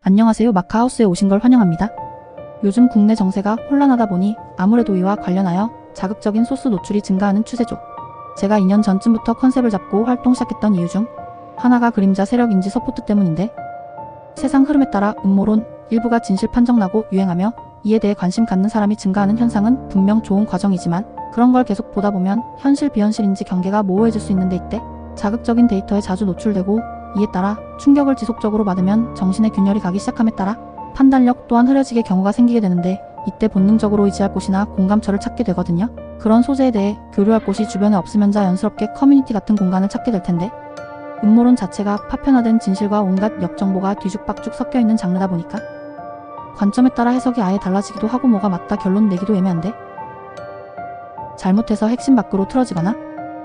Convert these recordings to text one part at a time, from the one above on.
안녕하세요. 마카하우스에 오신 걸 환영합니다. 요즘 국내 정세가 혼란하다 보니 아무래도 이와 관련하여 자극적인 소스 노출이 증가하는 추세죠. 제가 2년 전쯤부터 컨셉을 잡고 활동 시작했던 이유 중 하나가 그림자 세력 인지 서포트 때문인데, 세상 흐름에 따라 음모론 일부가 진실 판정나고 유행하며 이에 대해 관심 갖는 사람이 증가하는 현상은 분명 좋은 과정이지만, 그런 걸 계속 보다 보면 현실 비현실인지 경계가 모호해질 수 있는데, 이때 자극적인 데이터에 자주 노출되고 이에 따라 충격을 지속적으로 받으면 정신의 균열이 가기 시작함에 따라 판단력 또한 흐려지게 경우가 생기게 되는데, 이때 본능적으로 의지할 곳이나 공감처를 찾게 되거든요. 그런 소재에 대해 교류할 곳이 주변에 없으면 자연스럽게 커뮤니티 같은 공간을 찾게 될 텐데, 음모론 자체가 파편화된 진실과 온갖 역정보가 뒤죽박죽 섞여있는 장르다 보니까 관점에 따라 해석이 아예 달라지기도 하고 뭐가 맞다 결론 내기도 애매한데, 잘못해서 핵심 밖으로 틀어지거나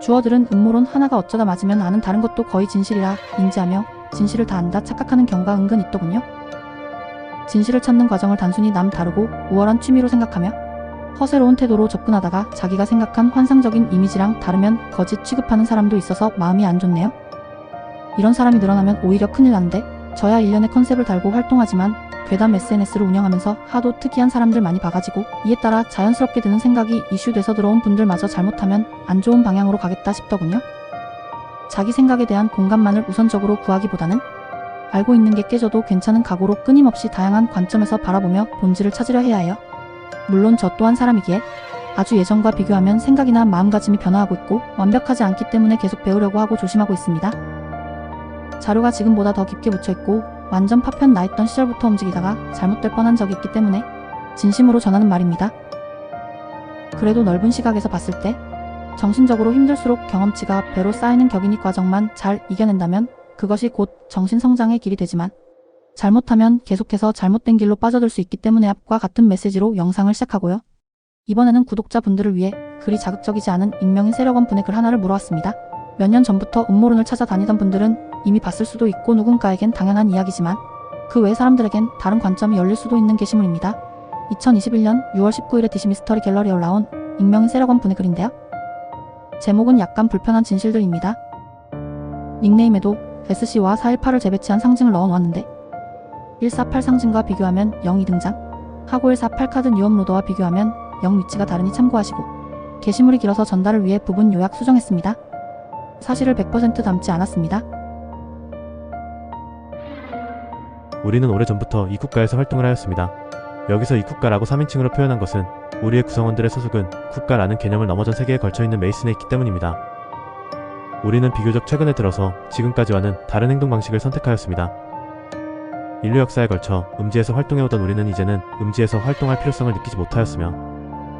주어들은 음모론 하나가 어쩌다 맞으면 아는 다른 것도 거의 진실이라 인지하며 진실을 다 안다 착각하는 경우가 은근 있더군요. 진실을 찾는 과정을 단순히 남 다르고 우월한 취미로 생각하며 허세로운 태도로 접근하다가 자기가 생각한 환상적인 이미지랑 다르면 거짓 취급하는 사람도 있어서 마음이 안 좋네요. 이런 사람이 늘어나면 오히려 큰일 나는데, 저야 1년의 컨셉을 달고 활동하지만 괴담 SNS를 운영하면서 하도 특이한 사람들 많이 봐가지고 이에 따라 자연스럽게 드는 생각이 이슈돼서 들어온 분들마저 잘못하면 안 좋은 방향으로 가겠다 싶더군요. 자기 생각에 대한 공감만을 우선적으로 구하기보다는 알고 있는 게 깨져도 괜찮은 각오로 끊임없이 다양한 관점에서 바라보며 본질을 찾으려 해야 해요. 물론 저 또한 사람이기에 아주 예전과 비교하면 생각이나 마음가짐이 변화하고 있고 완벽하지 않기 때문에 계속 배우려고 하고 조심하고 있습니다. 자료가 지금보다 더 깊게 묻혀있고 완전 파편 나있던 시절부터 움직이다가 잘못될 뻔한 적이 있기 때문에 진심으로 전하는 말입니다. 그래도 넓은 시각에서 봤을 때 정신적으로 힘들수록 경험치가 배로 쌓이는 격인이 과정만 잘 이겨낸다면 그것이 곧 정신성장의 길이 되지만, 잘못하면 계속해서 잘못된 길로 빠져들 수 있기 때문에 앞과 같은 메시지로 영상을 시작하고요. 이번에는 구독자분들을 위해 그리 자극적이지 않은 익명인 세력원 분의 글 하나를 물어왔습니다. 몇 년 전부터 음모론을 찾아다니던 분들은 이미 봤을 수도 있고 누군가에겐 당연한 이야기지만 그 외 사람들에겐 다른 관점이 열릴 수도 있는 게시물입니다. 2021년 6월 19일에 DC 미스터리 갤러리에 올라온 익명인 세력원 분의 글인데요. 제목은 약간 불편한 진실들입니다. 닉네임에도 SC와 418을 재배치한 상징을 넣어놓았는데, 148 상징과 비교하면 0이 등장, 하고 148 카드 뉴업로더와 비교하면 0 위치가 다르니 참고하시고, 게시물이 길어서 전달을 위해 부분 요약 수정했습니다. 사실을 100% 담지 않았습니다. 우리는 오래전부터 이 국가에서 활동을 하였습니다. 여기서 이 국가라고 3인칭으로 표현한 것은 우리의 구성원들의 소속은 국가라는 개념을 넘어 전 세계에 걸쳐있는 메이슨에 있기 때문입니다. 우리는 비교적 최근에 들어서 지금까지와는 다른 행동 방식을 선택하였습니다. 인류 역사에 걸쳐 음지에서 활동해오던 우리는 이제는 음지에서 활동할 필요성을 느끼지 못하였으며,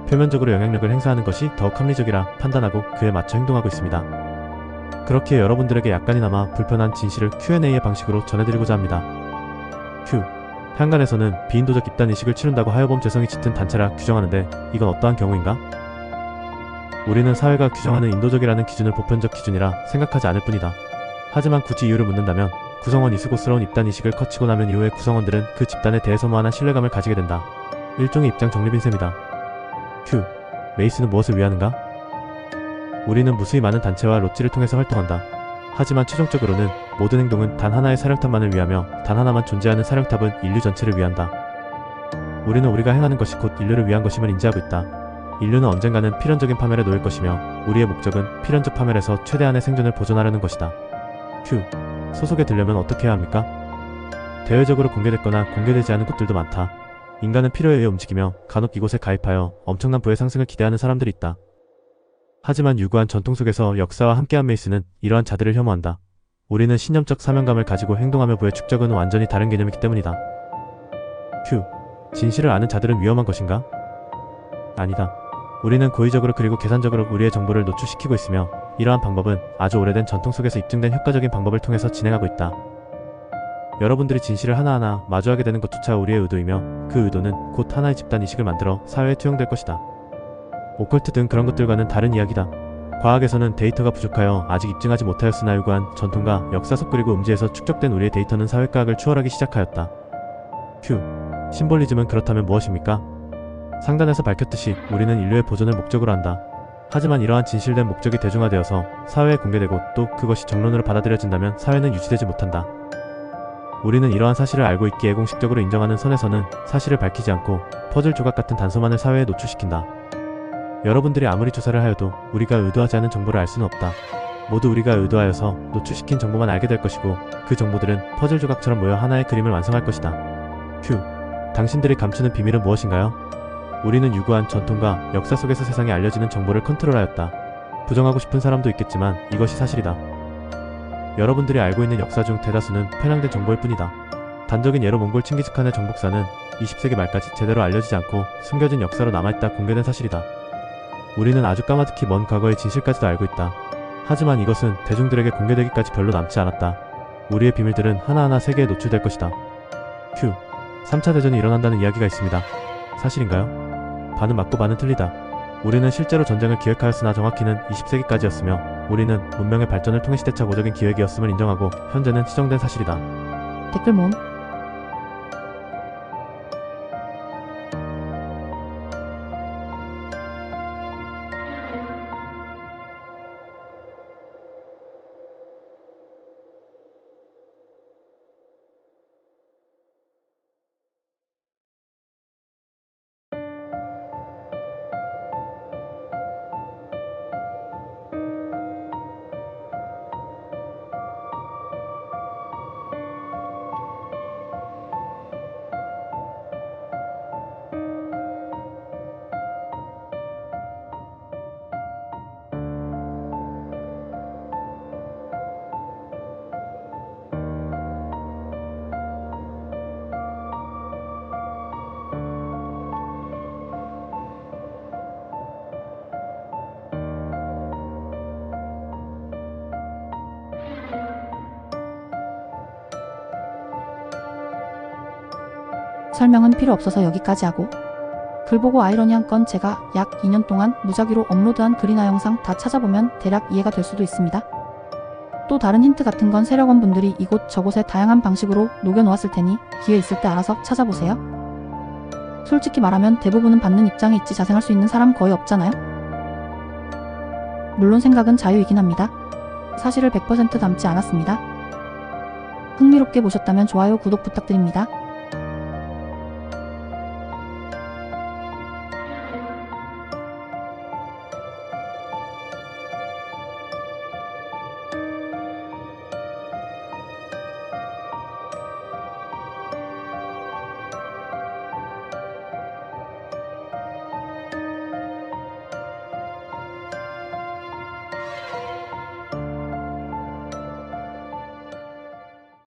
표면적으로 영향력을 행사하는 것이 더욱 합리적이라 판단하고 그에 맞춰 행동하고 있습니다. 그렇기에 여러분들에게 약간이나마 불편한 진실을 Q&A의 방식으로 전해드리고자 합니다. Q. 향간에서는 비인도적 입단 이식을 치룬다고 하여범 죄성이 짙은 단체라 규정하는데, 이건 어떠한 경우인가? 우리는 사회가 규정하는 인도적이라는 기준을 보편적 기준이라 생각하지 않을 뿐이다. 하지만 굳이 이유를 묻는다면 구성원 이수고스러운 입단 이식을 거치고 나면 이후에 구성원들은 그 집단에 대해서 무한한 신뢰감을 가지게 된다. 일종의 입장 정립인 셈이다. Q. 메이슨은 무엇을 위하는가? 우리는 무수히 많은 단체와 롯지를 통해서 활동한다. 하지만 최종적으로는 모든 행동은 단 하나의 사령탑만을 위하며 단 하나만 존재하는 사령탑은 인류 전체를 위한다. 우리는 우리가 행하는 것이 곧 인류를 위한 것임을 인지하고 있다. 인류는 언젠가는 필연적인 파멸에 놓일 것이며 우리의 목적은 필연적 파멸에서 최대한의 생존을 보존하려는 것이다. Q. 소속에 들려면 어떻게 해야 합니까? 대외적으로 공개됐거나 공개되지 않은 곳들도 많다. 인간은 필요에 의해 움직이며 간혹 이곳에 가입하여 엄청난 부의 상승을 기대하는 사람들이 있다. 하지만 유구한 전통 속에서 역사와 함께한 메이슨은 이러한 자들을 혐오한다. 우리는 신념적 사명감을 가지고 행동하며 부의 축적은 완전히 다른 개념이기 때문이다. Q. 진실을 아는 자들은 위험한 것인가? 아니다. 우리는 고의적으로 그리고 계산적으로 우리의 정보를 노출시키고 있으며, 이러한 방법은 아주 오래된 전통 속에서 입증된 효과적인 방법을 통해서 진행하고 있다. 여러분들이 진실을 하나하나 마주하게 되는 것조차 우리의 의도이며, 그 의도는 곧 하나의 집단 이식을 만들어 사회에 투영될 것이다. 오컬트 등 그런 것들과는 다른 이야기다. 과학에서는 데이터가 부족하여 아직 입증하지 못하였으나 유구한 전통과 역사 속 그리고 음지에서 축적된 우리의 데이터는 사회과학을 추월하기 시작하였다. Q. 심볼리즘은 그렇다면 무엇입니까? 상단에서 밝혔듯이 우리는 인류의 보존을 목적으로 한다. 하지만 이러한 진실된 목적이 대중화되어서 사회에 공개되고 또 그것이 정론으로 받아들여진다면 사회는 유지되지 못한다. 우리는 이러한 사실을 알고 있기에 공식적으로 인정하는 선에서는 사실을 밝히지 않고 퍼즐 조각 같은 단서만을 사회에 노출시킨다. 여러분들이 아무리 조사를 하여도 우리가 의도하지 않은 정보를 알 수는 없다. 모두 우리가 의도하여서 노출시킨 정보만 알게 될 것이고 그 정보들은 퍼즐 조각처럼 모여 하나의 그림을 완성할 것이다. 큐. 당신들이 감추는 비밀은 무엇인가요? 우리는 유구한 전통과 역사 속에서 세상에 알려지는 정보를 컨트롤하였다. 부정하고 싶은 사람도 있겠지만 이것이 사실이다. 여러분들이 알고 있는 역사 중 대다수는 편향된 정보일 뿐이다. 단적인 예로 몽골 칭기즈칸의 정복사는 20세기 말까지 제대로 알려지지 않고 숨겨진 역사로 남아있다 공개된 사실이다. 우리는 아주 까마득히 먼 과거의 진실까지도 알고 있다. 하지만 이것은 대중들에게 공개되기까지 별로 남지 않았다. 우리의 비밀들은 하나하나 세계에 노출될 것이다. 큐. 3차 대전이 일어난다는 이야기가 있습니다. 사실인가요? 반은 맞고 반은 틀리다. 우리는 실제로 전쟁을 기획하였으나 정확히는 20세기까지였으며 우리는 문명의 발전을 통해 시대착오적인 기획이었음을 인정하고 현재는 시정된 사실이다. 댓글 모음. 설명은 필요 없어서 여기까지 하고, 글 보고 아이러니한 건 제가 약 2년 동안 무작위로 업로드한 글이나 영상 다 찾아보면 대략 이해가 될 수도 있습니다. 또 다른 힌트 같은 건 세력원 분들이 이곳 저곳에 다양한 방식으로 녹여놓았을 테니 기회 있을 때 알아서 찾아보세요. 솔직히 말하면 대부분은 받는 입장에 있지 자생할 수 있는 사람 거의 없잖아요. 물론 생각은 자유이긴 합니다. 사실을 100% 담지 않았습니다. 흥미롭게 보셨다면 좋아요, 구독 부탁드립니다.